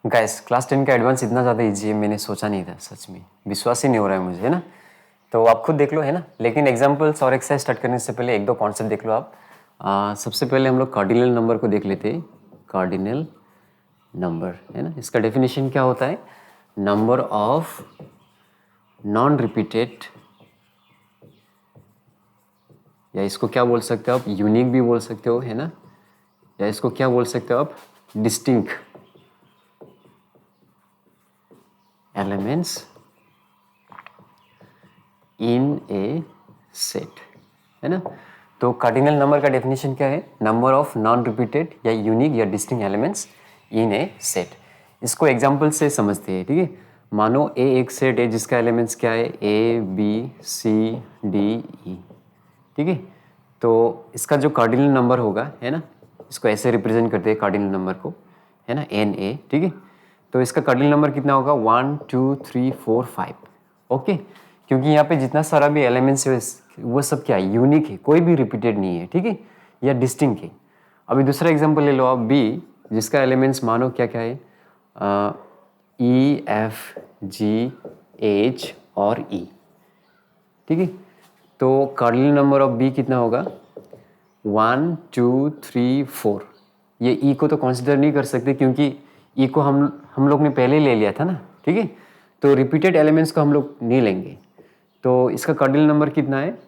Guys class 10 का advance इतना ज़्यादा इजी है, मैंने सोचा नहीं था, सच में विश्वास ही नहीं हो रहा है मुझे, है ना। तो आप खुद देख लो, है ना। लेकिन एग्जांपल्स और एक्सरसाइज स्टार्ट करने से पहले एक दो कॉन्सेप्ट देख लो आप। सबसे पहले हम लोग कार्डिनल नंबर को देख लेते हैं। कार्डिनल नंबर, है ना, इसका डेफिनेशन क्या होता है? नंबर ऑफ नॉन रिपीटेड, या इसको क्या बोल सकते हो आप, यूनिक भी बोल सकते हो, है ना, या इसको क्या बोल सकते हो आप, distinct elements in A set, है ना। तो कार्डिनल नंबर का डेफिनेशन क्या है? नंबर ऑफ नॉन रिपीटेड या यूनिक या distinct elements in A set. इसको एग्जांपल से समझते हैं, ठीक है। मानो ए एक सेट है जिसका एलिमेंट्स क्या है, A B C D E, ठीक है। तो इसका जो कार्डिनल नंबर होगा, है ना, इसको ऐसे रिप्रेजेंट करते हैं कार्डिनल नंबर को, है ना, एन ए, ठीक है। तो इसका कार्डिनल नंबर कितना होगा? 1 2 3 4 5, ओके। क्योंकि यहाँ पे जितना सारा भी एलिमेंट्स है वो सब क्या है, यूनिक है, कोई भी रिपीटेड नहीं है, ठीक है, या डिस्टिंक्ट है। अभी दूसरा एग्जांपल ले लो आप, बी, जिसका एलिमेंट्स मानो क्या क्या है, ई एफ जी एच और ई, ठीक है। तो कार्डिनल नंबर ऑफ बी कितना होगा? 1 2 3 4। ये ई को तो कंसिडर नहीं कर सकते क्योंकि ई को हम लोग ने पहले ले लिया था ना, ठीक है। तो रिपीटेड एलिमेंट्स को हम लोग नहीं लेंगे। तो इसका कार्डिनल नंबर कितना है?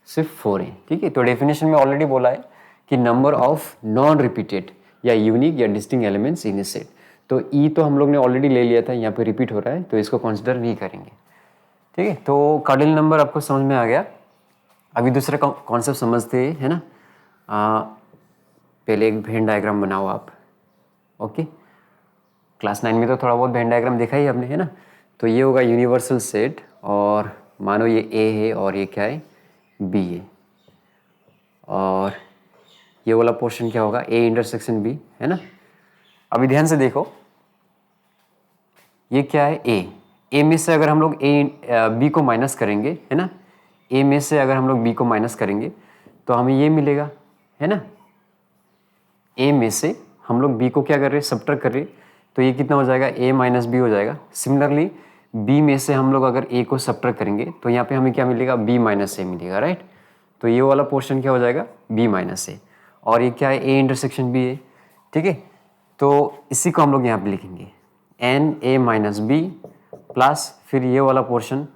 सिर्फ 4 है, ठीक है। तो डेफिनेशन में ऑलरेडी बोला है कि नंबर ऑफ नॉन रिपीटेड या यूनिक या distinct elements in A set. तो ई तो हम लोग ने ऑलरेडी ले लिया था, यहाँ पे रिपीट हो रहा है तो इसको कंसिडर नहीं करेंगे, ठीक है। तो कार्डिनल नंबर आपको समझ में आ गया। अभी दूसरा कॉन्सेप्ट समझते हैं, है ना। पहले एक वेन डायग्राम बनाओ आप, ओके। क्लास 9 में तो थोड़ा बहुत वेन डायग्राम देखा ही आपने, है ना। तो ये होगा यूनिवर्सल सेट, और मानो ये ए है और ये क्या है, बी है, और ये वाला पोर्शन क्या होगा, ए इंटरसेक्शन बी, है ना। अभी ध्यान से देखो, ये क्या है, ए में से अगर हम लोग बी को माइनस करेंगे, है ना, ए में से अगर हम लोग बी को माइनस करेंगे तो हमें ये मिलेगा, है ना। ए में से हम लोग बी को क्या कर रहे हैं, सब्ट्रैक्ट कर रहे हैं, तो ये कितना हो जाएगा, ए माइनस बी हो जाएगा। सिमिलरली बी में से हम लोग अगर ए को सब्ट्रैक्ट करेंगे तो यहाँ पे हमें क्या मिलेगा, बी माइनस ए मिलेगा, राइट। तो ये वाला पोर्शन क्या हो जाएगा, बी माइनस ए, और ये क्या है, ए इंटरसेक्शन बी है, ठीक है। तो इसी को हम लोग यहाँ पे लिखेंगे, n A minus B plus फिर ये वाला portion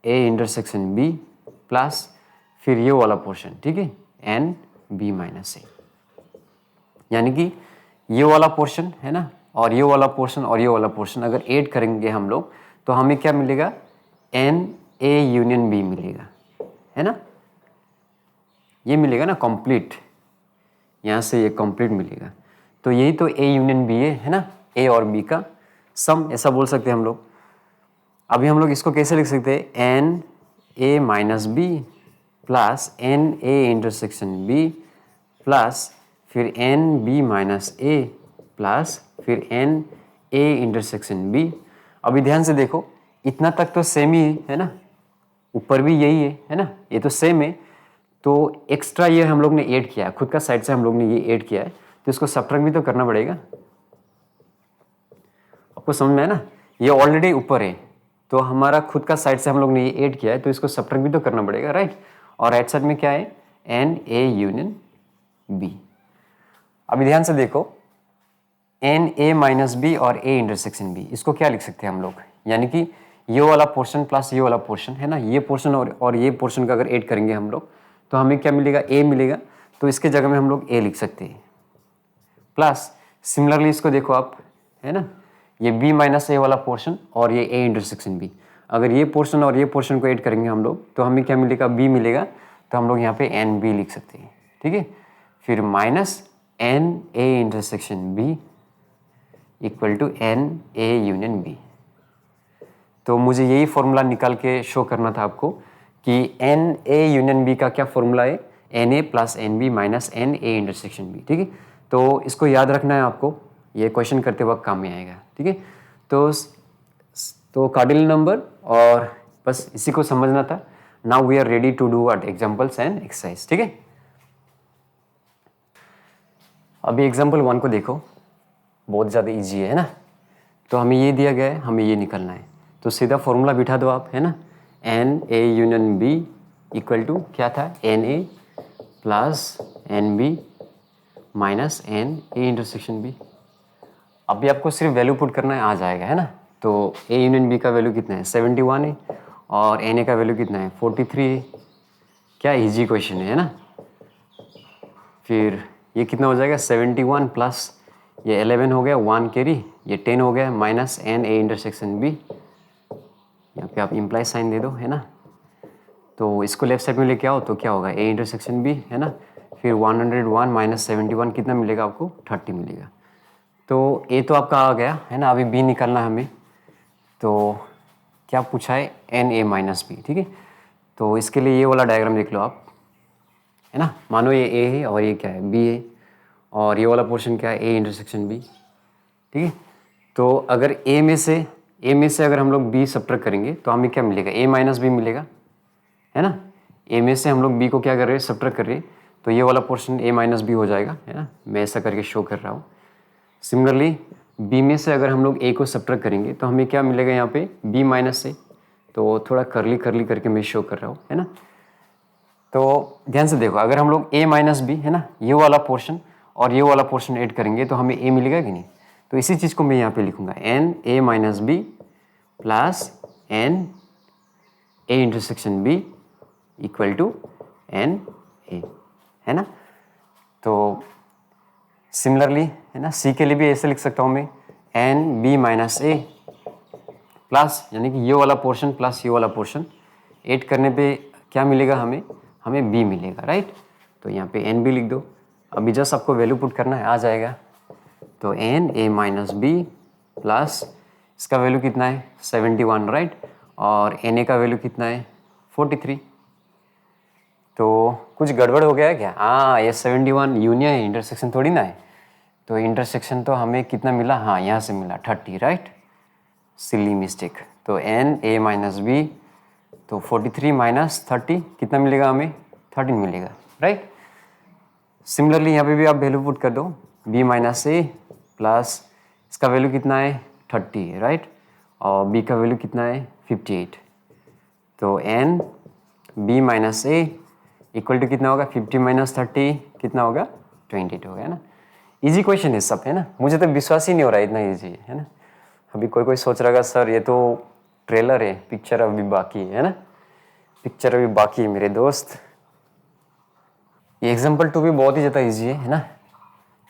A intersection B plus फिर ये वाला पोर्शन, ठीक है, एन बी माइनस ए। यानी कि ये वाला पोर्शन, है ना, और ये वाला पोर्शन और ये वाला पोर्शन अगर ऐड करेंगे हम लोग तो हमें क्या मिलेगा, एन ए यूनियन बी मिलेगा, है ना। ये मिलेगा ना कंप्लीट, यहाँ से ये कंप्लीट मिलेगा। तो यही तो ए यूनियन बी है ना, ए और बी का सम, ऐसा बोल सकते हैं हम लोग। अभी हम लोग इसको कैसे लिख सकते हैं, n A minus B plus N A intersection B plus फिर n B minus A plus फिर एन ए इंटरसेक्शन बी। अभी ध्यान से देखो, इतना तक तो सेम ही है ना, ऊपर भी यही है ना, ये तो सेम है। तो एक्स्ट्रा ये हम लोग ने ऐड किया है, खुद का साइड से हम लोग ने ये ऐड किया है, तो इसको सब्ट्रैक्ट भी तो करना पड़ेगा। आपको समझ में है ना, ये ऑलरेडी ऊपर है तो हमारा खुद का साइड से हम लोग ने ये ऐड किया है, तो इसको सब्ट्रैक्ट भी तो करना पड़ेगा, राइट। और राइट साइड में क्या है, एन ए यूनियन बी। अभी ध्यान से देखो, एन ए माइनस बी और ए इंटरसेक्शन बी, इसको क्या लिख सकते हैं हम लोग, यानी कि ये वाला पोर्शन प्लस ये वाला पोर्शन, है ना, ये पोर्शन और ये पोर्शन का अगर ऐड करेंगे हम लोग तो हमें क्या मिलेगा, ए मिलेगा। तो इसके जगह में हम लोग ए लिख सकते हैं प्लस सिमिलरली इसको देखो आप, है ना, ये बी माइनस ए वाला पोर्शन और ये ए इंटरसेक्शन बी, अगर ये पोर्शन और ये पोर्शन को ऐड करेंगे हम लोग तो हमें क्या मिलेगा, बी मिलेगा। तो हम लोग यहाँ पे एन बी लिख सकते हैं, ठीक है। फिर minus N A intersection B equal to n A union B. तो मुझे यही फॉर्मूला निकाल के शो करना था आपको कि एन ए यूनियन बी का क्या फॉर्मूला है, N A plus N B minus N A intersection B, ठीक है। तो इसको याद रखना है आपको, ये क्वेश्चन करते वक्त काम में आएगा, ठीक है। तो कार्डिनल नंबर, और बस इसी को समझना था। Now we are ready to do what, examples and exercise, ठीक है। अभी एग्जांपल 1 को देखो, बहुत ज़्यादा इजी है ना। तो हमें ये दिया गया है, हमें ये निकलना है। तो सीधा फॉर्मूला बिठा दो आप, है ना। N A union B equal to क्या था, n A plus N B minus N A intersection B. अभी आपको सिर्फ वैल्यू पुट करना है, आ जाएगा, है ना। तो ए यूनियन बी का वैल्यू कितना है, 71 है, और एन ए का वैल्यू कितना है, 43 है। क्या इजी क्वेश्चन है ना। फिर ये कितना हो जाएगा, 71 प्लस ये 11 हो गया, 1 कैरी, ये 10 हो गया, minus N A intersection B. यहाँ पे आप इम्प्लाई साइन दे दो, है ना। तो इसको लेफ्ट साइड में लेके आओ तो क्या होगा, ए इंटरसेक्शन बी, है ना। फिर 101 माइनस 71 कितना मिलेगा आपको, 30 मिलेगा। तो ए तो आपका आ गया, है ना। अभी बी निकालना है हमें। तो क्या पूछा है, एन ए माइनस बी, ठीक है। तो इसके लिए ये वाला डायग्राम देख लो आप, है ना। मानो ये ए है और ये क्या है, बी है, और ये वाला पोर्शन क्या है, ए इंटरसेक्शन बी, ठीक है। तो अगर ए में से अगर हम लोग बी सब्ट्रैक्ट करेंगे तो हमें क्या मिलेगा, ए माइनस बी मिलेगा, है ना। ए में से हम लोग बी को क्या कर रहे हैं, सब्ट्रैक्ट कर रहे हैं, तो ये वाला पोर्शन ए माइनस बी हो जाएगा, है ना। मैं ऐसा करके शो कर रहा हूँ। सिमिलरली बी में से अगर हम लोग ए को सब्ट्रैक्ट करेंगे तो हमें क्या मिलेगा यहाँ पे, बी माइनस ए। तो थोड़ा करली करके मैं शो कर रहा हूँ, है ना। तो ध्यान से देखो, अगर हम लोग ए माइनस बी, है ना, ये वाला पोर्शन और ये वाला पोर्शन ऐड करेंगे तो हमें ए मिलेगा कि नहीं। तो इसी चीज़ को मैं यहाँ पे लिखूंगा, n A minus B plus N A intersection B equal to n A, है ना। तो सिमिलरली, है ना, सी के लिए भी ऐसे लिख सकता हूँ मैं, N B minus A plus, यानी कि ये वाला पोर्शन प्लस ये वाला पोर्शन ऐड करने पे क्या मिलेगा हमें बी मिलेगा, राइट। तो यहाँ पे एन बी लिख दो। अभी जस्ट आपको वैल्यू पुट करना है, आ जाएगा। तो n A minus B plus इसका वैल्यू कितना है, 71, राइट, और एन ए का वैल्यू कितना है, 43। तो कुछ गड़बड़ हो गया है क्या, हाँ, ये 71 यूनियन है, इंटरसेक्शन थोड़ी ना है। तो इंटरसेक्शन तो हमें कितना मिला, हाँ, यहाँ से मिला 30, राइट, सिली मिस्टेक। तो एन ए माइनस बी, तो 43 माइनस 30 कितना मिलेगा हमें, 13 मिलेगा, राइट। सिमिलरली यहाँ पे भी आप वैल्यू पुट कर दो, बी माइनस ए प्लस इसका वैल्यू कितना है, 30, राइट, और बी का वैल्यू कितना है, 58। तो n B minus A equal to कितना होगा, 50 माइनस 30 कितना होगा, 28 होगा, है ना। इजी क्वेश्चन है सब, है ना। मुझे तो विश्वास ही नहीं हो रहा है इतना इजी है ना। अभी कोई सोच रहा सर ये तो ट्रेलर है, पिक्चर अभी बाकी है ना, पिक्चर अभी बाकी है मेरे दोस्त। ये एग्जाम्पल 2 भी बहुत ही ज़्यादा ईजी है ना।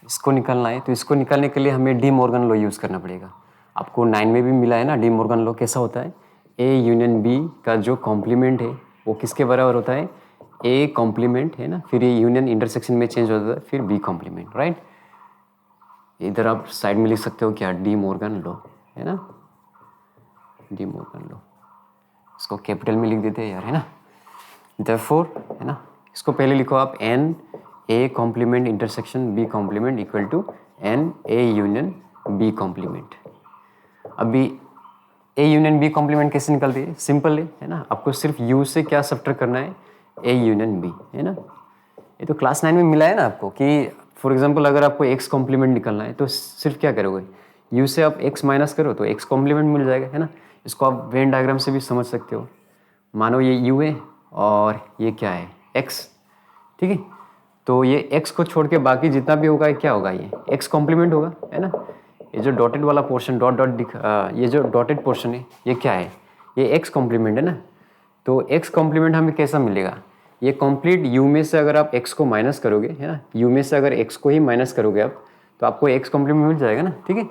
इसको निकालना है तो इसको निकालने के लिए हमें डी मॉर्गन लॉ यूज़ करना पड़ेगा। आपको 9 में भी मिला है ना, डी मॉर्गन लॉ कैसा होता है, ए यूनियन बी का जो कॉम्प्लीमेंट है वो किसके बराबर होता है, ए कॉम्प्लीमेंट, है ना, फिर ये यूनियन इंटरसेक्शन में चेंज होता है, फिर बी कॉम्प्लीमेंट, राइट। इधर आप साइड में लिख सकते हो क्या, डी मॉर्गन लॉ, है ना, डी मॉर्गन लॉ। इसको कैपिटल में लिख देते हैं यार, है ना। देयरफॉर, है ना, इसको पहले लिखो आप, n A complement intersection B complement equal to n A union B complement. अभी ए यूनियन बी कॉम्प्लीमेंट कैसे निकलती है, सिंपल है ना। आपको सिर्फ यू से क्या सब्ट्रैक्ट करना है, ए यूनियन बी, है ना। ये तो क्लास 9 में मिला है ना आपको कि फॉर एग्जांपल अगर आपको एक्स कॉम्प्लीमेंट निकलना है तो सिर्फ क्या करोगे, यू से आप एक्स माइनस करो तो एक्स कॉम्प्लीमेंट मिल जाएगा, है ना। इसको आप वेन डायग्राम से भी समझ सकते हो। मानो ये यू है और ये क्या है, एक्स, ठीक है। तो ये एक्स को छोड़ के बाकी जितना भी होगा क्या होगा, ये एक्स कॉम्प्लीमेंट होगा, है ना। ये जो डॉटेड वाला पोर्शन ये जो डॉटेड पोर्शन है ये क्या है, ये एक्स कॉम्प्लीमेंट है ना। तो एक्स कॉम्प्लीमेंट हमें कैसा मिलेगा, ये कंप्लीट यू में से अगर आप एक्स को माइनस करोगे, है ना, यू में से अगर एक्स को ही माइनस करोगे आप तो आपको एक्स कॉम्प्लीमेंट मिल जाएगा ना, ठीक है।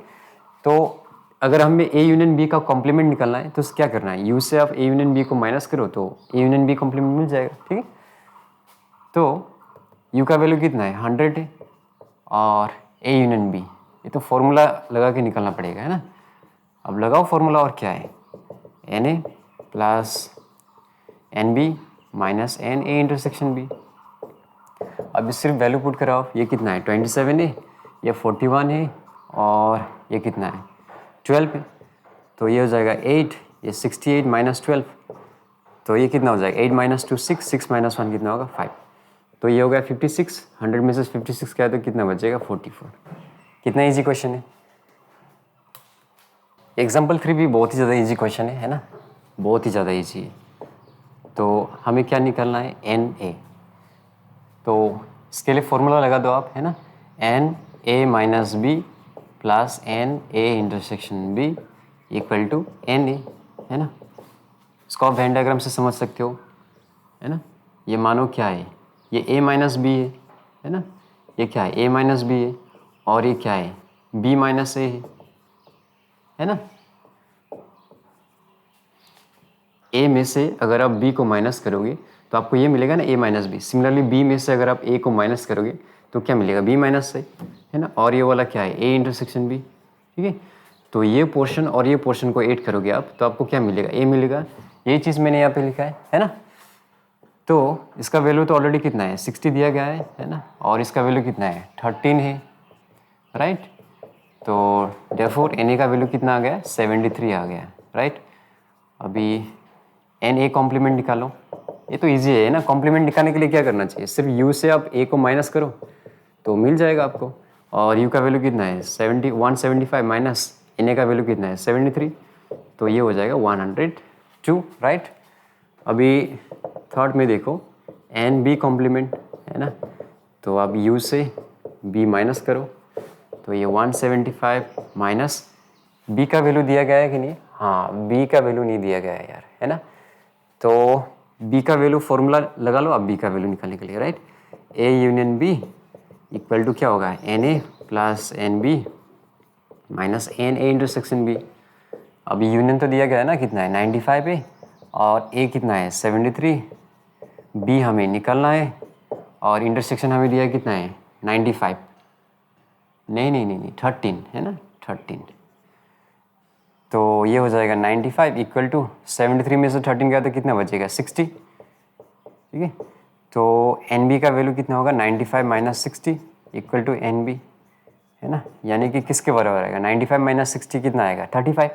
तो अगर हमें ए यूनियन बी का कॉम्प्लीमेंट निकालना है तो क्या करना है, यू से आप ए यूनियन बी को माइनस करो तो ए यूनियन बी कॉम्प्लीमेंट मिल जाएगा, ठीक है। तो यू का वैल्यू कितना है, 100 है, और ए यूनियन बी, ये तो फॉर्मूला लगा के निकलना पड़ेगा, है ना। अब लगाओ फॉर्मूला, और क्या है, N A plus N B minus N A intersection B. अब सिर्फ वैल्यू पुट कराओ, ये कितना है, 27 है, ये 41 है, और ये कितना है, 12 है। तो ये हो जाएगा 8, ये 68 माइनस 12, तो ये कितना हो जाएगा, 8 माइनस 2 6, 6 माइनस 1 कितना होगा, 5। तो ये हो गया 56, 100 में से 56 क्या है तो कितना बचेगा, 44। कितना इजी क्वेश्चन है। एग्जाम्पल 3 भी बहुत ही ज़्यादा इजी क्वेश्चन है ना, बहुत ही ज़्यादा इजी है। तो हमें क्या निकालना है, एन ए। तो इसके लिए फॉर्मूला लगा दो आप, है ना, n A minus B plus N A intersection B equal to n A, है ना। इसको आप वेन डायग्राम से समझ सकते हो, है ना। ये मानो क्या है, ये a माइनस बी है ना, ये क्या है, a माइनस बी है, और ये क्या है, b माइनस ए है ना। a में से अगर आप b को माइनस करोगे तो आपको ये मिलेगा ना, a minus B. Similarly b में से अगर आप a को माइनस करोगे तो क्या मिलेगा, b माइनस से, है ना। और ये वाला क्या है, a इंटरसेक्शन b, ठीक है। तो ये पोर्शन और ये पोर्शन को ऐड करोगे आप तो आपको क्या मिलेगा, a मिलेगा। ये चीज़ मैंने यहाँ पे लिखा है ना। तो इसका वैल्यू तो ऑलरेडी कितना है, 60 दिया गया है ना, और इसका वैल्यू कितना है, 13 है, राइट। तो देयरफॉर एन ए का वैल्यू कितना आ गया, 73 आ गया, राइट। अभी एन ए कॉम्प्लीमेंट निकालो, ये तो इजी है ना। कॉम्प्लीमेंट निकालने के लिए क्या करना चाहिए, सिर्फ यू से आप ए को माइनस करो तो मिल जाएगा आपको। और यू का वैल्यू कितना है, 175 माइनस एन ए का वैल्यू कितना है, 73, तो ये हो जाएगा 102, राइट। अभी थर्ड में देखो, एन बी कॉम्प्लीमेंट, है ना। तो अब यू से बी माइनस करो तो ये 175 माइनस बी का वैल्यू दिया गया है कि नहीं, हाँ बी का वैल्यू नहीं दिया गया है यार, है ना। तो बी का वैल्यू फॉर्मूला लगा लो आप बी का वैल्यू निकालने के लिए, right. A union B equal to क्या होगा, N A plus N B minus N A intersection B. अब यूनियन तो दिया गया है ना, कितना है 95 है, और ए कितना है 73, बी हमें निकालना है, और इंटरसेक्शन हमें दिया है कितना है 95, नहीं 13 है ना, 13। तो ये हो जाएगा 95 इक्वल टू 73 में से 13 गया तो कितना बचेगा 60, ठीक है। तो एन बी का वैल्यू कितना होगा, 95 minus 60 equal to n B, है ना। यानी कि किसके बराबर आएगा, 95 माइनस 60 कितना आएगा 35,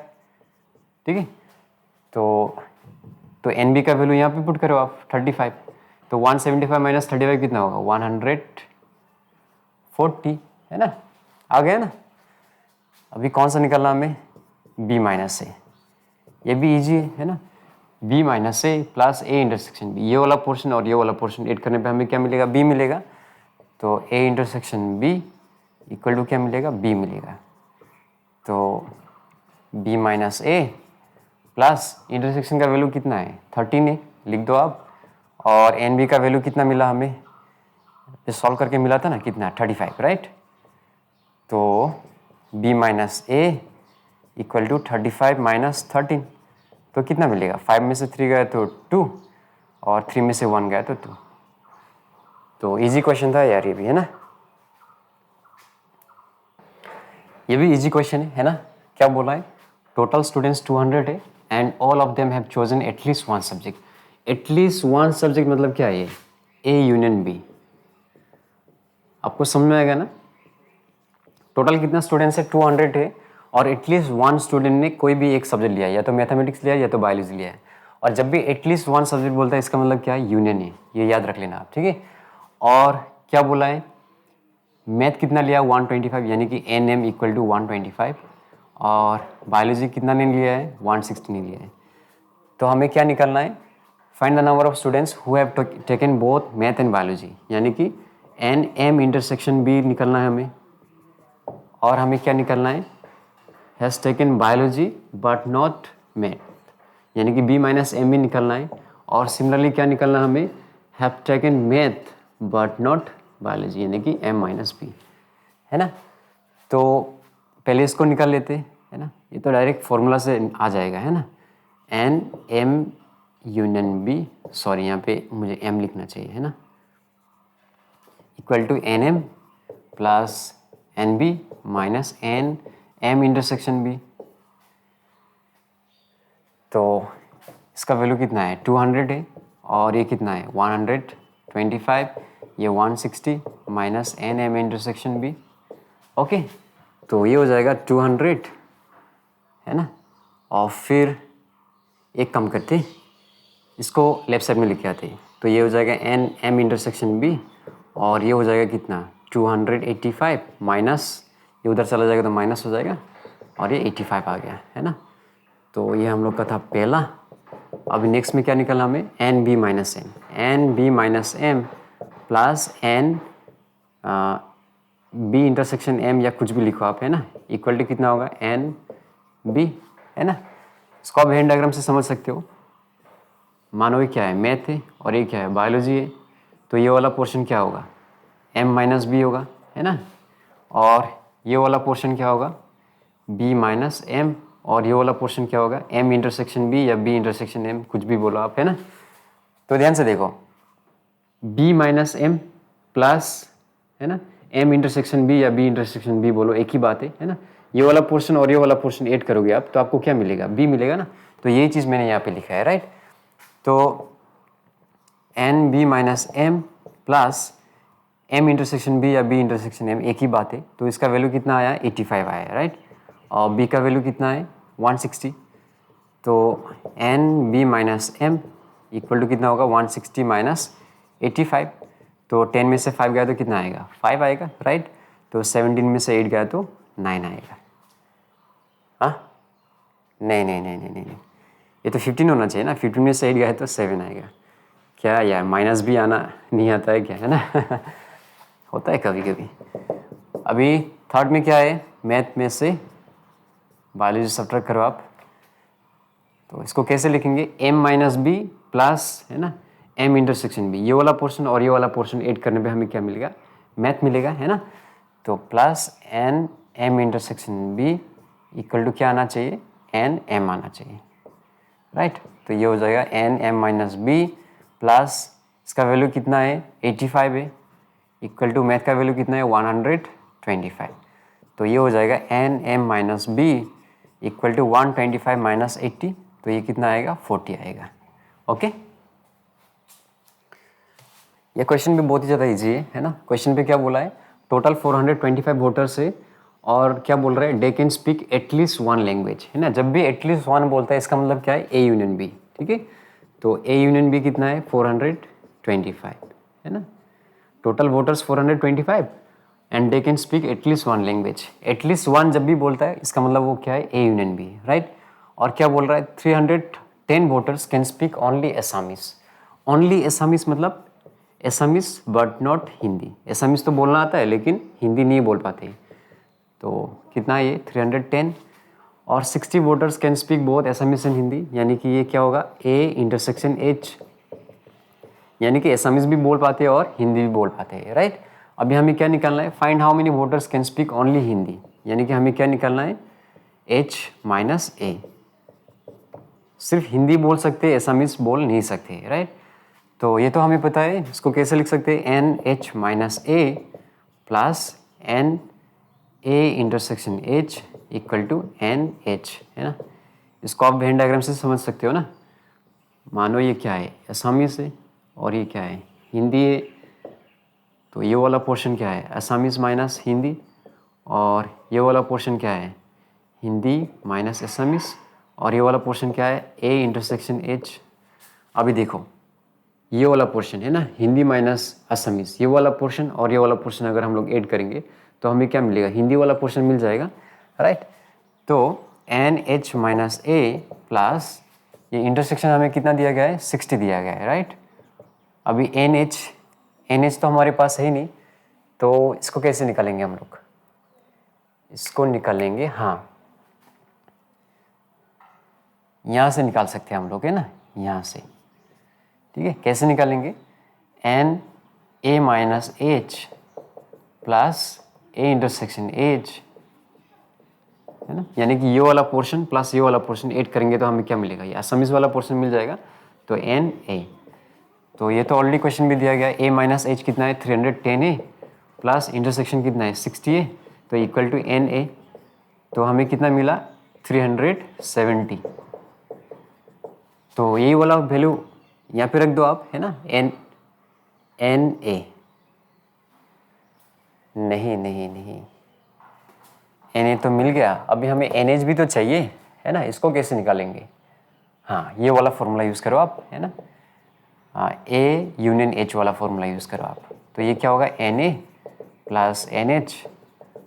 ठीक है। तो एन बी का वैल्यू यहाँ पे पुट करो आप 35, तो 175 माइनस 35 कितना होगा 140, है ना, आ गया ना। अभी कौन सा निकालना हमें, b माइनस से, ये भी इजी है ना। b माइनस से प्लस a इंटरसेक्शन b, ये वाला पोर्शन और ये वाला पोर्शन ऐड करने पे हमें क्या मिलेगा, b मिलेगा। तो a intersection b equal to क्या मिलेगा, b मिलेगा। तो b minus a plus intersection का वैल्यू कितना है 13 है, लिख दो आप। और एन बी का वैल्यू कितना मिला हमें, सॉल्व करके मिला था ना, कितना 35, राइट। तो b minus a equal to 35 minus 13, तो कितना मिलेगा, 5 में से 3 गया तो 2, और 3 में से 1 गया तो 2। तो इजी क्वेश्चन था यार ये भी, है ना। ये भी इजी क्वेश्चन है ना। क्या बोला है, टोटल स्टूडेंट्स 200 है and all of them have chosen at least one subject. At least one subject मतलब क्या है, ये ए यूनियन बी। आपको समझ में आएगा ना। टोटल कितना स्टूडेंट्स है, 200 है, और एटलीस्ट वन स्टूडेंट ने कोई भी एक सब्जेक्ट लिया है, या तो मैथमेटिक्स लिया है या तो बायोलॉजी लिया है। और जब भी एटलीस्ट वन सब्जेक्ट बोलता है इसका मतलब क्या है, यूनियन है, ये याद रख लेना आप, ठीक है। और क्या बोला है, मैथ कितना लिया 125, यानी कि एन एम इक्वल टू 125, और बायोलॉजी कितना ने लिया है 160 ने लिया है। तो हमें क्या निकालना है, find the number of students who have taken both math and biology, यानी कि एन एम इंटरसेक्शन बी निकलना है हमें। और हमें क्या निकलना है, has taken biology but not math, यानी कि बी माइनस एम भी निकलना है। और सिमिलरली क्या निकलना है हमें, have taken math but not biology, यानी कि एम माइनस बी, है ना। तो पहले इसको निकाल लेते हैं, है ना। ये तो डायरेक्ट फॉर्मूला से आ जाएगा, है ना। N M union B, sorry यहाँ पे मुझे एम लिखना चाहिए, है ना, equal to n M plus N B minus n M intersection B. तो इसका वैल्यू कितना है 200 है, और ये कितना है 125, ये 160 minus n M intersection B, okay. तो ये हो जाएगा 200, है ना। और फिर एक काम करते, इसको लेफ्ट साइड में लिखे आते, तो ये हो जाएगा एन एम इंटरसेक्शन बी, और ये हो जाएगा कितना 285 माइनस, ये उधर चला जाएगा तो माइनस हो जाएगा और ये 85 आ गया, है ना। तो ये हम लोग का था पहला। अभी नेक्स्ट में क्या निकलना हमें, n B minus M, n B minus M plus N B intersection M या कुछ भी लिखो आप, है ना, इक्वल टू कितना होगा, एन बी, है ना। इसको आप वेन डायग्राम से समझ सकते हो। मानो ये क्या है, मैथ है और ये क्या है, बायोलॉजी है। तो ये वाला पोर्शन क्या होगा, एम माइनस बी होगा, है ना। और ये वाला पोर्शन क्या होगा, बी माइनस एम, और ये वाला पोर्शन क्या होगा, एम इंटरसेक्शन बी या बी इंटरसेक्शन एम, कुछ भी बोलो आप, है ना। तो ध्यान से देखो, बी माइनस एम प्लस, है ना, एम इंटरसेक्शन बी या बी इंटरसेक्शन बी बोलो, एक ही बात है ना। ये वाला पोर्शन और ये वाला पोर्शन ऐड करोगे आप तो आपको क्या मिलेगा, बी मिलेगा ना। तो यही चीज़ मैंने यहाँ पे लिखा है, राइट। तो n B minus M plus M intersection B या बी इंटरसेक्शन एम, एक ही बात है। तो इसका वैल्यू कितना आया, 85 आया, राइट। और बी का वैल्यू कितना है, 160। तो n B minus M equal to कितना होगा, 160 माइनस 85। तो 10 में से 5 गया तो कितना आएगा, 5 आएगा, राइट। तो 17 में से 8 गया तो 9 आएगा। हाँ, नहीं नहीं नहीं नहीं नहीं नहीं, ये तो 15 होना चाहिए ना, 15 में से 8 गया तो 7 आएगा। क्या यार, माइनस भी आना नहीं आता है क्या, है ना होता है कभी कभी। अभी थर्ड में क्या है, मैथ में से बायोलॉजी सब्ट्रैक्ट करो आप। तो इसको कैसे लिखेंगे, एम माइनस बी प्लस, है ना, एम इंटरसेक्शन बी, ये वाला पोर्शन और ये वाला पोर्शन ऐड करने पे हमें क्या मिलेगा, मैथ मिलेगा, है ना। तो plus n M intersection B equal to क्या आना चाहिए, एन एम आना चाहिए, राइट। तो ये हो जाएगा N M minus B plus इसका वैल्यू कितना है, 85 है, इक्वल टू मैथ का वैल्यू कितना है, 125। तो ये हो जाएगा N M minus B equal to 125 minus 80, तो ये कितना आएगा, 40 आएगा। ओके, ये क्वेश्चन भी बहुत ही ज़्यादा इजी है ना। क्वेश्चन पे क्या बोला है, टोटल 425 वोटर्स है और क्या बोल रहा है, they can speak at least one language, है ना। जब भी एटलीस्ट वन बोलता है इसका मतलब क्या है, ए यूनियन बी, ठीक है। तो ए यूनियन बी कितना है, 425, है ना। Total voters 425 and they can speak at least one language. At least one जब भी बोलता है इसका मतलब वो क्या है, ए यूनियन बी, राइट। और क्या बोल रहा है, 310 voters can speak only Assamese. Only Assamese मतलब Assamese but not Hindi. Assamese तो बोलना आता है लेकिन हिंदी नहीं बोल पाते। तो कितना है ये, 310। और 60 voters can speak both Assamese and Hindi, यानी कि ये क्या होगा, ए इंटरसेक्शन एच, यानी कि एसामीज भी बोल पाते हैं और हिंदी भी बोल पाते हैं, राइट। अभी हमें क्या निकालना है, find how many voters can speak only Hindi, यानी कि हमें क्या निकालना है, एच माइनस ए। सिर्फ हिंदी बोल सकते हैं, एसामीज बोल नहीं सकते, राइट। तो ये तो हमें पता है, इसको कैसे लिख सकते हैं, N H minus A plus N A intersection H equal to N H, है ना। इसको आप वेन डायग्राम से समझ सकते हो ना। मानो ये क्या है, असामीज है और ये क्या है, हिंदी है। तो ये वाला पोर्शन क्या है, असामीज माइनस हिंदी, और ये वाला पोर्शन क्या है, हिंदी माइनस असामीज, और ये वाला पोर्शन क्या है, ए इंटरसेक्शन एच। अभी देखो ये वाला पोर्शन है ना, हिंदी माइनस असामीज, ये वाला पोर्शन और ये वाला पोर्शन अगर हम लोग ऐड करेंगे तो हमें क्या मिलेगा, हिंदी वाला पोर्शन मिल जाएगा, राइट। तो N H minus A plus ये इंटरसेक्शन हमें कितना दिया गया है, 60 दिया गया है, राइट। अभी एन एच तो हमारे पास है ही नहीं, तो इसको कैसे निकालेंगे हम लोग, इसको निकालेंगे, हाँ यहाँ से निकाल सकते हैं हम लोग, है ना, यहाँ से, ठीक है। कैसे निकालेंगे, N A minus H plus A intersection H, है ना, यानी कि ये वाला पोर्शन प्लस ये वाला पोर्शन ऐड करेंगे तो हमें क्या मिलेगा, ये असमीज वाला पोर्शन मिल जाएगा। तो एन ए, तो ये तो ऑलरेडी क्वेश्चन भी दिया गया, ए माइनस एच कितना है, 310 है प्लस इंटरसेक्शन कितना है, 60 है, तो इक्वल टू एन ए। तो हमें कितना मिला, 370। तो यही वाला वैल्यू यहाँ पे रख दो आप, है ना, एन ए, नहीं नहीं नहीं, एन ए तो मिल गया, अभी हमें एन एच भी तो चाहिए, है ना। इसको कैसे निकालेंगे, हाँ ये वाला फॉर्मूला यूज़ करो आप, है ना, हाँ ए यूनियन एच वाला फॉर्मूला यूज़ करो आप। तो ये क्या होगा, N A plus N H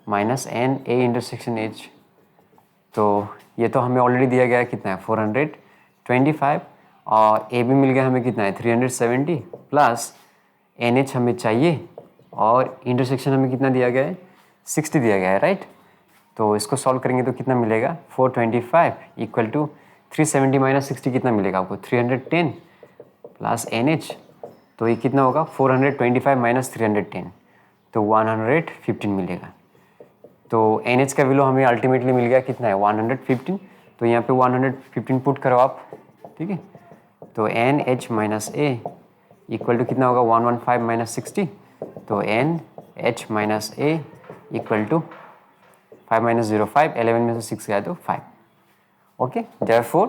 minus N A intersection H, तो ये तो हमें ऑलरेडी दिया गया है कितना है 425 और ए बी मिल गया हमें कितना है 370 प्लस NH हमें चाहिए और इंटरसेक्शन हमें कितना दिया गया है 60 दिया गया है राइट। तो इसको सॉल्व करेंगे तो कितना मिलेगा 425 इक्वल टू 370 माइनस 60 कितना मिलेगा आपको 310 प्लस NH। तो ये कितना होगा 425 माइनस 310 तो 115 मिलेगा। तो NH का वैल्यू हमें अल्टीमेटली मिल गया कितना है 115। तो यहाँ पे 115 पुट करो आप, ठीक है। तो NH minus A equal to कितना होगा 115 माइनस 60। तो NH minus A equal to 5 minus 0 5, 11 में से 6 गया तो 5। Okay, therefore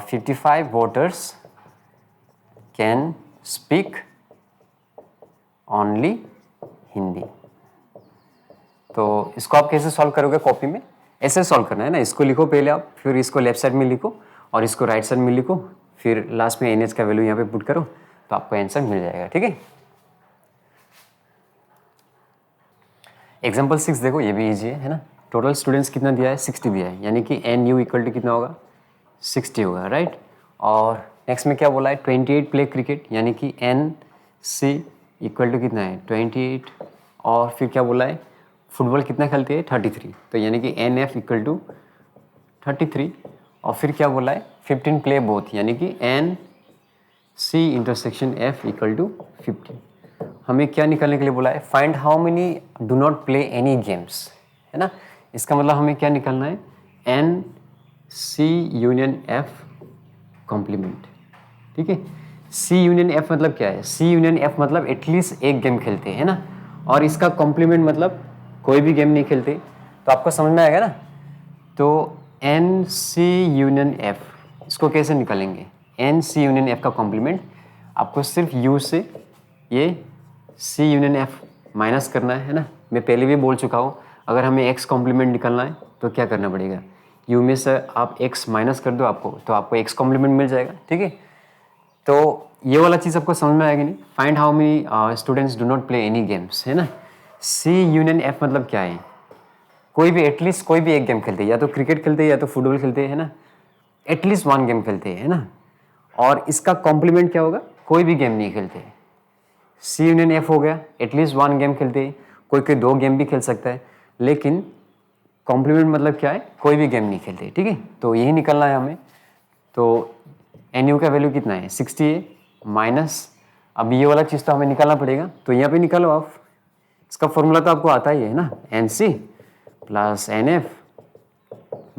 55 voters can speak only Hindi. तो इसको आप कैसे सॉल्व करोगे कॉपी में, ऐसे सॉल्व करना है ना। इसको लिखो पहले आप, फिर इसको लेफ्ट साइड में लिखो और इसको राइट साइड में लिखो, फिर लास्ट में NH का वैल्यू यहाँ पे पुट करो तो आपको आंसर मिल जाएगा, ठीक है। एग्जाम्पल 6 देखो, ये भी इजी है ना। टोटल स्टूडेंट्स कितना दिया है 60 दिया है, यानी कि NU इक्वल टू कितना होगा 60 होगा राइट। और नेक्स्ट में क्या बोला है 28 प्ले क्रिकेट, यानी कि NC इक्वल टू कितना है 28 और फिर क्या बोला है फुटबॉल कितना खेलते हैं 33, तो यानी कि NF इक्वल टू 33। और फिर क्या बोला है 15 प्ले बोथ, यानी कि NC intersection F equal to 15। हमें क्या निकालने के लिए बोला है find how many do not play any games, है ना। इसका मतलब हमें क्या निकालना है NC यूनियन F कॉम्प्लीमेंट, ठीक है। C यूनियन F मतलब क्या है, C यूनियन F मतलब एटलीस्ट एक गेम खेलते हैं ना, और इसका कॉम्प्लीमेंट मतलब कोई भी गेम नहीं खेलते। तो आपको समझ में आएगा ना। तो NC यूनियन F इसको कैसे निकालेंगे, NC यूनियन F का कॉम्प्लीमेंट आपको सिर्फ U से ये C यूनियन F माइनस करना है ना। मैं पहले भी बोल चुका हूँ, अगर हमें X कॉम्प्लीमेंट निकालना है तो क्या करना पड़ेगा, U में से आप X माइनस कर दो आपको, तो आपको X कॉम्प्लीमेंट मिल जाएगा, ठीक है। तो ये वाला चीज़ आपको समझ में आएगी नहीं। Find how many students do not play any games, है ना। C यूनियन F मतलब क्या है, कोई भी एटलीस्ट कोई भी एक गेम खेलते हैं, या तो क्रिकेट खेलते हैं या तो फुटबॉल खेलते हैं, है ना। एटलीस्ट वन गेम खेलते हैं, है ना। और इसका कॉम्प्लीमेंट क्या होगा, कोई भी गेम नहीं खेलते। C यूनियन F हो गया एटलीस्ट वन गेम खेलते हैं, कोई कोई दो गेम भी खेल सकता है, लेकिन कॉम्प्लीमेंट मतलब क्या है कोई भी गेम नहीं खेलते, ठीक है। तो यही निकलना है हमें। तो NU का वैल्यू कितना है 60 है माइनस, अब ये वाला चीज़ तो हमें निकालना पड़ेगा, तो यहाँ पे निकालो आप। इसका फॉर्मूला तो आपको आता ही है ना, NC plus NF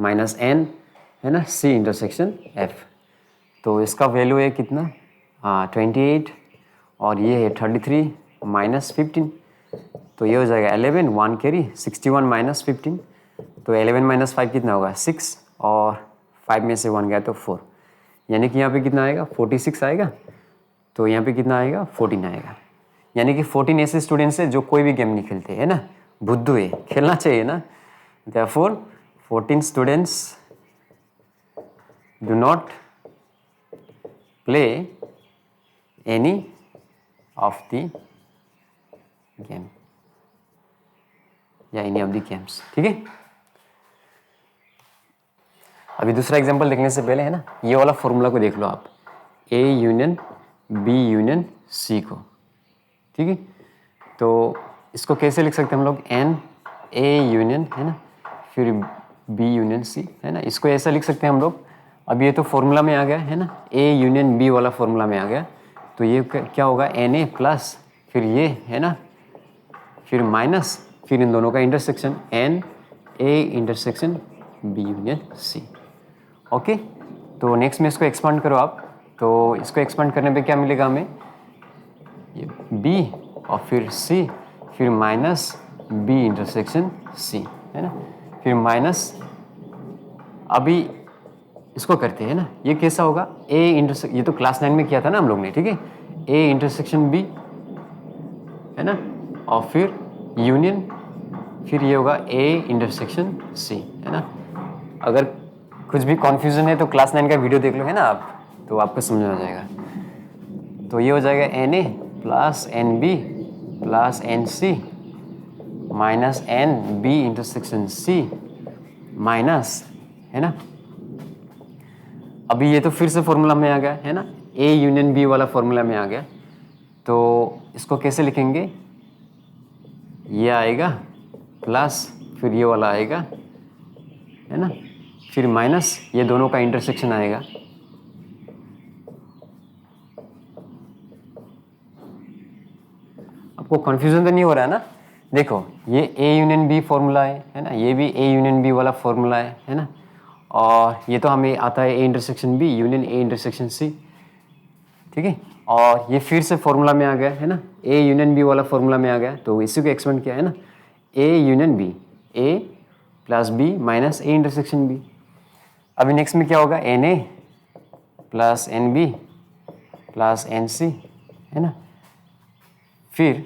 minus N, है ना, C इंटरसेक्शन F। तो इसका वैल्यू है कितना 28 और ये है 33 माइनस 15, तो ये हो जाएगा 11, 1 कैरी 61 माइनस 15। तो 11 माइनस 5 कितना होगा 6 और 5 में से 1 गया तो 4, यानी कि यहाँ पे कितना आएगा 46 आएगा। तो यहाँ पे कितना आएगा 14 आएगा, यानी कि 14 ऐसे स्टूडेंट्स हैं जो कोई भी गेम नहीं खेलते, है ना, बुद्धू है, खेलना चाहिए ना। Therefore 14 students do not play any of the game या any of the games, ठीक है। अभी दूसरा एग्जांपल देखने से पहले, है ना, ये वाला फॉर्मूला को देख लो आप, A union B union C को, ठीक है। तो इसको कैसे लिख सकते हैं हम लोग A यूनियन, है ना, फिर B यूनियन C, है ना। इसको ऐसा लिख सकते हैं हम लोग, अब ये तो फॉर्मूला में आ गया, है ना, A यूनियन B वाला फॉर्मूला में आ गया। तो ये क्या होगा NA प्लस फिर ये, है ना, फिर माइनस, फिर इन दोनों का intersection NA intersection B union C। Okay, तो नेक्स्ट में इसको एक्सपांड करो आप। तो इसको एक्सपांड करने पे क्या मिलेगा हमें, ये B और फिर C, फिर माइनस B इंटरसेक्शन C, है ना, फिर माइनस। अभी इसको करते हैं ना, ये कैसा होगा A इंटरसेक्शन, ये तो क्लास 9 में किया था ना हम लोग ने, ठीक है। A इंटरसेक्शन B, है ना, और फिर यूनियन, फिर ये होगा A इंटरसेक्शन C, है ना। अगर कुछ भी कॉन्फ्यूजन है तो क्लास 9 का वीडियो देख लो, है ना आप, तो आपको समझ में आ जाएगा। तो ये हो जाएगा NA plus NB plus NC minus NB intersection C minus है ना। अभी ये तो फिर से फॉर्मूला में आ गया है ना, ए यूनियन बी वाला फॉर्मूला में आ गया। तो इसको कैसे लिखेंगे, ये आएगा प्लस फिर ये वाला आएगा है ना, फिर माइनस ये दोनों का इंटरसेक्शन आएगा। आपको कंफ्यूजन तो नहीं हो रहा है ना। देखो ये ए यूनियन बी फॉर्मूला है ना, ये भी ए यूनियन बी वाला फॉर्मूला है ना, और ये तो हमें आता है A intersection B union A intersection C, ठीक है। और ये फिर से फॉर्मूला में आ गया है ना, ए यूनियन बी वाला फॉर्मूला में आ गया, तो इसी को एक्सपेंड किया है ना, A union B, A plus B minus A intersection B. अभी नेक्स्ट में क्या होगा, N A plus N B plus N C है ना, फिर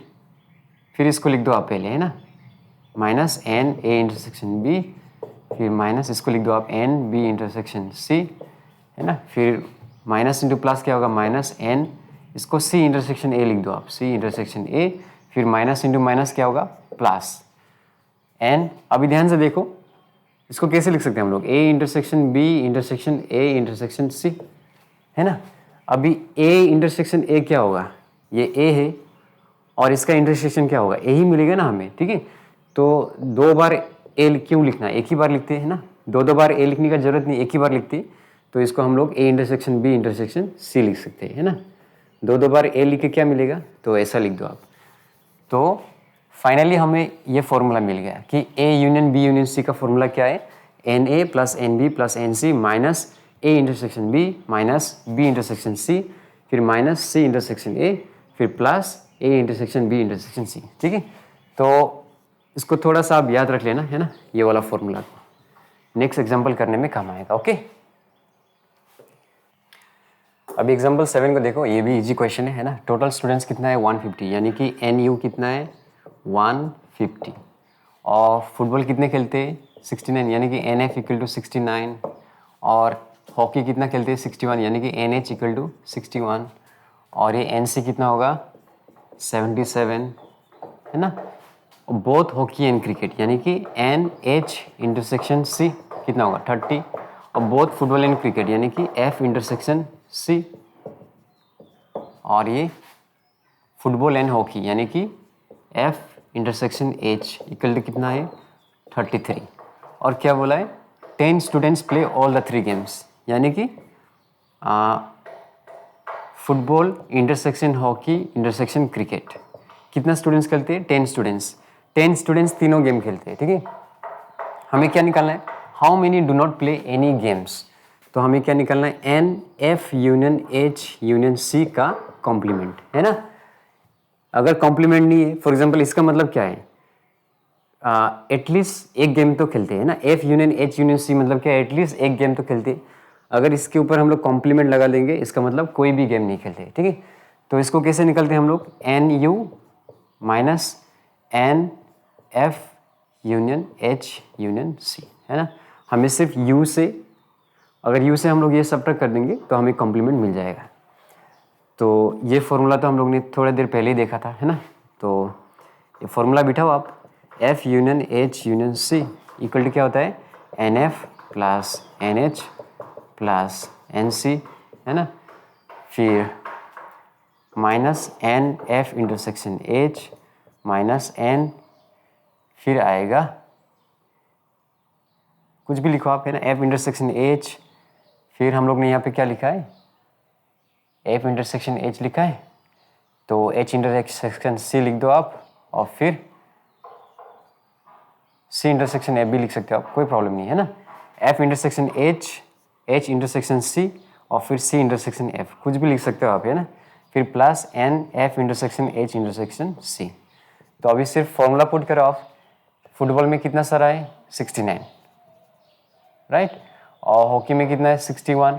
इसको लिख दो आप पहले है ना, minus N A intersection B, फिर माइनस इसको लिख दो आप एन बी इंटरसेक्शन सी है ना, फिर माइनस इंटू प्लस क्या होगा, माइनस एन, इसको सी इंटरसेक्शन ए लिख दो आप, सी इंटरसेक्शन ए, फिर माइनस इंटू माइनस क्या होगा, प्लस एन। अभी ध्यान से देखो इसको कैसे लिख सकते हैं हम लोग, A intersection B intersection A intersection C है ना। अभी ए इंटरसेक्शन ए क्या होगा, ये ए है और इसका इंटरसेक्शन क्या होगा, ए ही मिलेगा ना हमें, ठीक है। तो दो बार ए क्यों लिखना, एक ही बार लिखते हैं ना, दो बार ए लिखने का जरूरत नहीं, एक ही बार लिखते, तो इसको हम लोग A intersection B intersection C लिख सकते हैं है ना। दो बार ए लिख के क्या मिलेगा, तो ऐसा लिख दो आप। तो फाइनली हमें ये फॉर्मूला मिल गया कि A union B union C का फॉर्मूला क्या है, N A plus N B plus N C minus A intersection B minus B intersection C, फिर माइनस सी इंटरसेक्शन ए, फिर plus A intersection B intersection C, ठीक है। तो इसको थोड़ा सा आप याद रख लेना है ना, ये वाला फॉर्मूला नेक्स्ट एग्जाम्पल करने में काम आएगा, ओके। अभी एग्जाम्पल 7 को देखो, ये भी इजी क्वेश्चन है ना। टोटल स्टूडेंट्स कितना है 150, यानी कि एन यू कितना है 150, और फुटबॉल कितने खेलते हैं 69, यानी कि एन एफ इक्वल टू 69, और हॉकी कितना खेलते हैं 61, यानी कि एन एच इक्वल टू 61, और ये एन सी कितना होगा 77 है ना। बोथ हॉकी एंड क्रिकेट, यानी कि एन एच इंटरसेक्शन सी कितना होगा 30, और बोथ फुटबॉल एंड क्रिकेट, यानी कि एफ इंटरसेक्शन सी, और ये फुटबॉल एंड हॉकी, यानी कि F intersection H equal to कितना है 33, और क्या बोला है 10 students play all the 3 games, यानी कि football intersection hockey intersection cricket, कितना स्टूडेंट्स खेलते हैं 10 स्टूडेंट्स, 10 स्टूडेंट्स तीनों गेम खेलते हैं, ठीक है। हमें क्या निकालना है, how many do not play any games, तो हमें क्या निकालना है N F union H union C का कॉम्प्लीमेंट है ना। अगर कॉम्प्लीमेंट नहीं है, फॉर एग्जांपल इसका मतलब क्या है, एटलीस्ट एक गेम तो खेलते हैं ना, F union H union C मतलब क्या है, एटलीस्ट एक गेम तो खेलते हैं। अगर इसके ऊपर हम लोग कॉम्प्लीमेंट लगा देंगे, इसका मतलब कोई भी गेम नहीं खेलते, ठीक है। तो इसको कैसे निकलते हैं हम लोग, N U minus N F union H union C है ना। हमें सिर्फ यू से, अगर यू से हम लोग ये सब्ट्रैक्ट कर देंगे तो हमें कॉम्प्लीमेंट मिल जाएगा। तो ये फॉर्मूला तो हम लोग ने थोड़ा देर पहले ही देखा था है ना। तो ये फॉर्मूला बिठाओ आप, F union H union C equal to क्या होता है, N F plus N H plus N C है ना, फिर minus N F intersection H minus N, फिर आएगा कुछ भी लिखो आप है ना, एफ इंटरसेक्शन एच, फिर हम लोग ने यहाँ पे क्या लिखा है, एफ इंटरसेक्शन एच लिखा है, तो एच इंटरसेक्शन सी लिख दो आप, और फिर सी इंटरसेक्शन एफ भी लिख सकते हो आप, कोई प्रॉब्लम नहीं है ना। F intersection H, H intersection C, और फिर सी इंटरसेक्शन एफ, कुछ भी लिख सकते हो आप है ना, फिर plus N F intersection H intersection C. तो अभी सिर्फ फॉर्मूला पुट करो आप, फुटबॉल में कितना सारा है 69 राइट, और हॉकी में कितना है 61,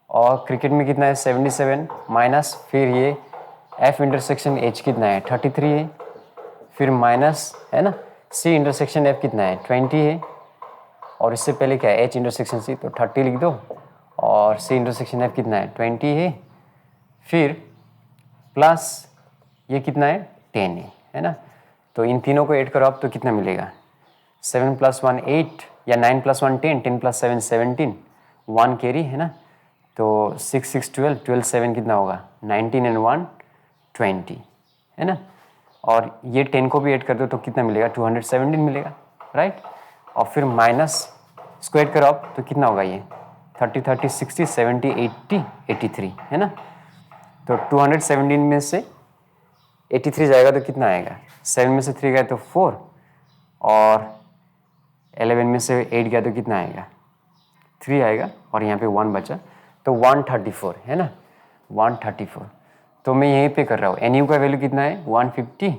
और क्रिकेट में कितना है 77, माइनस फिर ये एफ इंटरसेक्शन एच कितना है 33 है, फिर माइनस है ना सी इंटरसेक्शन एफ कितना है 20 है, और इससे पहले क्या है एच इंटरसेक्शन सी, तो 30 लिख दो, और सी इंटरसेक्शन एफ कितना है 20 है, फिर प्लस ये कितना है 10 है ना। तो इन तीनों को ऐड करो आप तो कितना मिलेगा 7 + 1 8 या 9 + 1 10, 10 + 7 17, 1 कैरी है ना, तो 6 6 12, 12 7 कितना होगा 19 एंड 1 20 है ना। और ये 10 को भी ऐड कर दो तो कितना मिलेगा 217 मिलेगा, राइट। और फिर माइनस इसको ऐड करो आप तो कितना होगा ये 30 30 60 70 80 83 है ना। तो 217 में से 83 जाएगा तो कितना आएगा, 7 में से 3 गया तो 4 और 11 में से 8 गया तो कितना आएगा 3 आएगा और यहाँ पे 1 बचा तो 134 है ना, 134। तो मैं यहीं पे कर रहा हूँ, NU का वैल्यू कितना है 150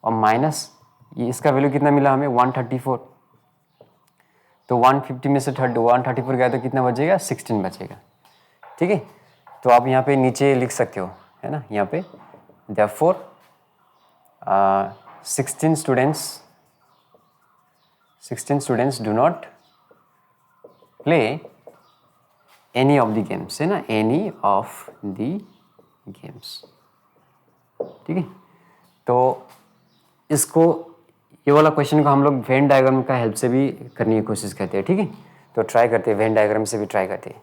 और माइनस ये इसका वैल्यू कितना मिला हमें 134। तो 150 में से 134 गया तो कितना बचेगा 16 बचेगा, ठीक है। तो आप यहाँ पे नीचे लिख सकते हो है ना, यहाँ पे therefore 16 students do not play any of the games है ना, any of the games, ठीक है। तो इसको ये वाला क्वेश्चन को हम लोग वेन डायग्राम का हेल्प से भी करने की कोशिश करते हैं, ठीक है। तो ट्राई करते हैं, वेन डायग्राम से भी ट्राई करते हैं।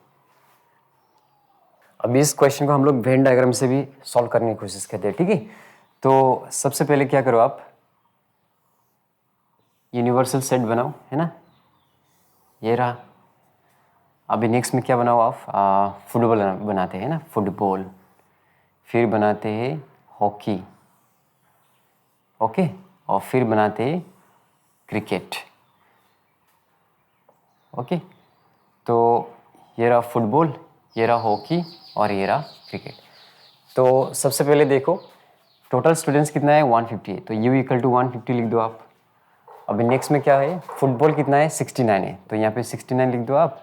अभी इस क्वेश्चन को हम लोग वेन डायग्राम से भी सॉल्व करने की कोशिश करते हैं, ठीक है। तो सबसे पहले क्या करो आप यूनिवर्सल सेट बनाओ है ना, ये रहा। अभी नेक्स्ट में क्या बनाओ आप फुटबॉल बनाते हैं ना, फुटबॉल, फिर बनाते हैं हॉकी, ओके, और फिर बनाते हैं क्रिकेट, ओके। तो ये रहा फुटबॉल, ये रहा हॉकी और ये रहा क्रिकेट। तो सबसे पहले देखो टोटल स्टूडेंट्स कितना है 150 है, तो U = 150 लिख दो आप। अभी नेक्स्ट में क्या है, फुटबॉल कितना है 69 है, तो यहाँ पे 69 लिख दो आप।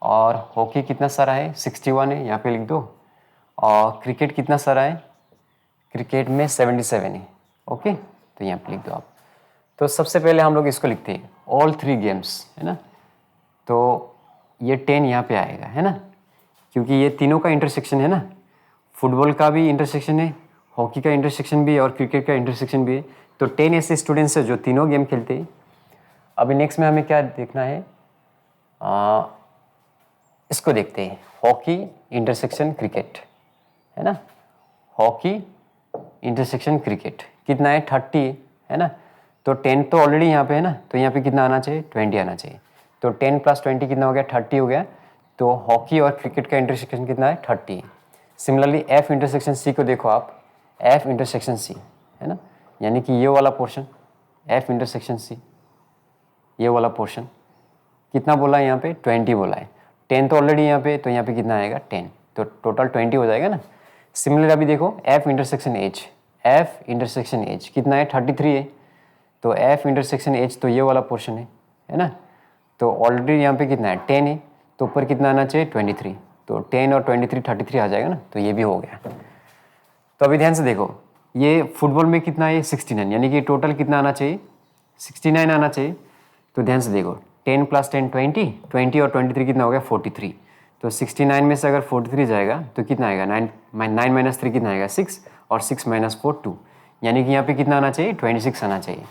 और हॉकी कितना सारा है 61 है, यहाँ पे लिख दो। और क्रिकेट कितना सारा है, क्रिकेट में 77 है, ओके, तो यहाँ पे लिख दो आप। तो सबसे पहले हम लोग इसको लिखते हैं ऑल 3 गेम्स है ना, तो ये 10 यहाँ पे आएगा है ना, क्योंकि ये तीनों का इंटरसेक्शन है ना, फुटबॉल का भी इंटरसेक्शन है, हॉकी का इंटरसेक्शन भी है और क्रिकेट का इंटरसेक्शन भी है। तो 10 ऐसे स्टूडेंट्स हैं जो तीनों गेम खेलते हैं। अभी नेक्स्ट में हमें क्या देखना है, इसको देखते हैं हॉकी इंटरसेक्शन क्रिकेट है ना, हॉकी इंटरसेक्शन क्रिकेट कितना है 30 है ना। तो 10 तो ऑलरेडी यहाँ पे है ना, तो यहाँ पे कितना आना चाहिए 20 आना चाहिए। तो 10 + 20 कितना हो गया 30 हो गया। तो हॉकी और क्रिकेट का इंटरसेक्शन कितना है 30। सिमिलरली F इंटरसेक्शन C को देखो आप, F इंटरसेक्शन C है ना, यानी कि ये वाला पोर्शन F इंटरसेक्शन C, ये वाला पोर्शन कितना बोला है यहाँ पे 20 बोला है। 10 तो ऑलरेडी यहाँ पे, तो यहाँ पे कितना आएगा 10, तो टोटल 20 हो जाएगा ना। सिमिलर अभी देखो F intersection H, F intersection H कितना है 33 है, तो F इंटरसेक्शन H तो ये वाला पोर्शन है ना। तो ऑलरेडी यहाँ पे कितना है 10 है, तो ऊपर कितना आना चाहिए 23, तो 10 और 23 33 आ जाएगा ना, तो ये भी हो गया। तो अभी ध्यान से देखो ये फुटबॉल में कितना है 69, यानी कि टोटल कितना आना चाहिए 69 आना चाहिए। तो ध्यान से देखो 10 + 10 20, 20 और 23 कितना हो गया 43। तो 69 में से अगर 43 जाएगा तो कितना आएगा 9 - 3 कितना आएगा 6 और 6 - 4 2, यानी कि यहाँ पे कितना आना चाहिए 26 आना चाहिए।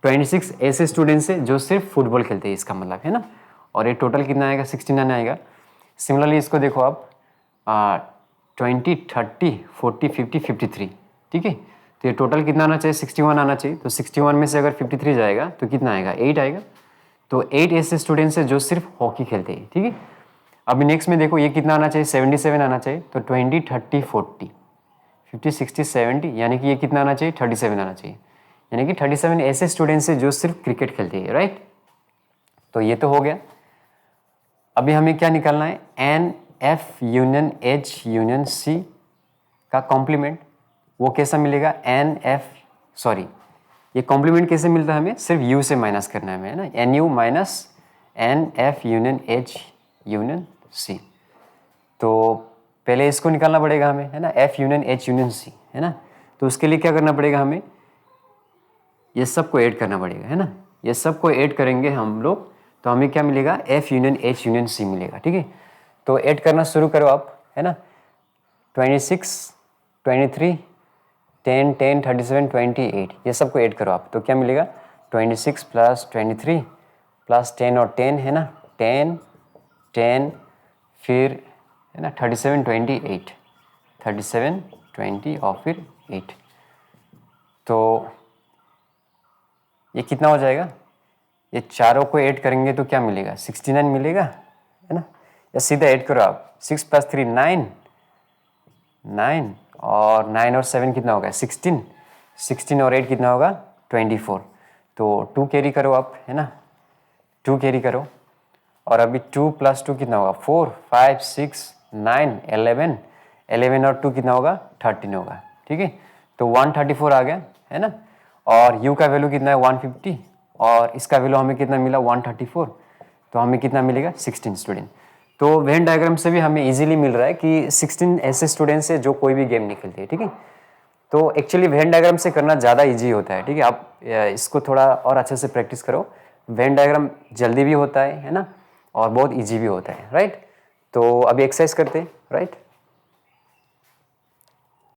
26 ऐसे स्टूडेंट्स हैं जो सिर्फ फुटबॉल खेलते हैं, इसका मतलब है ना। और ये टोटल कितना आएगा 69 आएगा। सिमिलरली इसको देखो आप 20 30 40 50 53, ठीक है। तो ये टोटल कितना आना चाहिए 61 आना चाहिए। तो 61 में से अगर 53 जाएगा तो कितना आएगा 8 आएगा। तो 8 ऐसे स्टूडेंट्स हैं जो सिर्फ हॉकी खेलते हैं, ठीक है। अभी नेक्स्ट में देखो ये कितना आना चाहिए 77 आना चाहिए। तो 20 30 40 50 60 70, यानी कि ये कितना आना चाहिए 37 आना चाहिए, यानी कि 37 ऐसे स्टूडेंट्स हैं जो सिर्फ क्रिकेट खेलते हैं, राइट। तो ये तो हो गया। अभी हमें क्या निकालना है NF union H union C का कॉम्प्लीमेंट। वो कैसा मिलेगा ये कॉम्प्लीमेंट कैसे मिलता है हमें, सिर्फ U से माइनस करना है हमें, है ना। NU - NF union H union C। तो पहले इसको निकालना पड़ेगा हमें, है ना, F union H union C, है ना। तो उसके लिए क्या करना पड़ेगा हमें, ये सब को ऐड करना पड़ेगा, है ना। ये सब को ऐड करेंगे हम लोग तो हमें क्या मिलेगा F union H union C मिलेगा, ठीक है। तो ऐड करना शुरू करो आप, है ना। 26 23 10 10 37 28, ये सब को ऐड करो आप, तो क्या मिलेगा 26 + 23 प्लस 10 और 10 है ना, 10 10 फिर है ना 37 28, 37 20 और फिर 8। तो ये कितना हो जाएगा, ये चारों को ऐड करेंगे तो क्या मिलेगा, 69 मिलेगा है ना। या सीधा ऐड करो आप, 6 + 3 9, 9 और 9 और 7 कितना होगा 16, 16 और 8 कितना होगा 24। तो 2 कैरी करो आप है ना, 2 कैरी करो। और अभी 2 + 2 कितना होगा 4 5 6 9 11, 11 और 2 कितना होगा 13 होगा। ठीक है, तो 134 आ गया है ना। और u का वैल्यू कितना है 150 और इसका वैल्यू हमें कितना मिला 134, तो हमें कितना मिलेगा 16 स्टूडेंट। तो वेन डायग्राम से भी हमें इजीली मिल रहा है कि 16 ऐसे स्टूडेंट्स है जो कोई भी गेम नहीं खेलते। ठीक है, तो एक्चुअली वेन डायग्राम से करना ज़्यादा इजी होता है। ठीक है, आप इसको थोड़ा और अच्छे से प्रैक्टिस करो। वेन डायग्राम जल्दी भी होता है ना, और बहुत इजी भी होता है, राइट। तो अभी एक्सरसाइज करते हैं, राइट।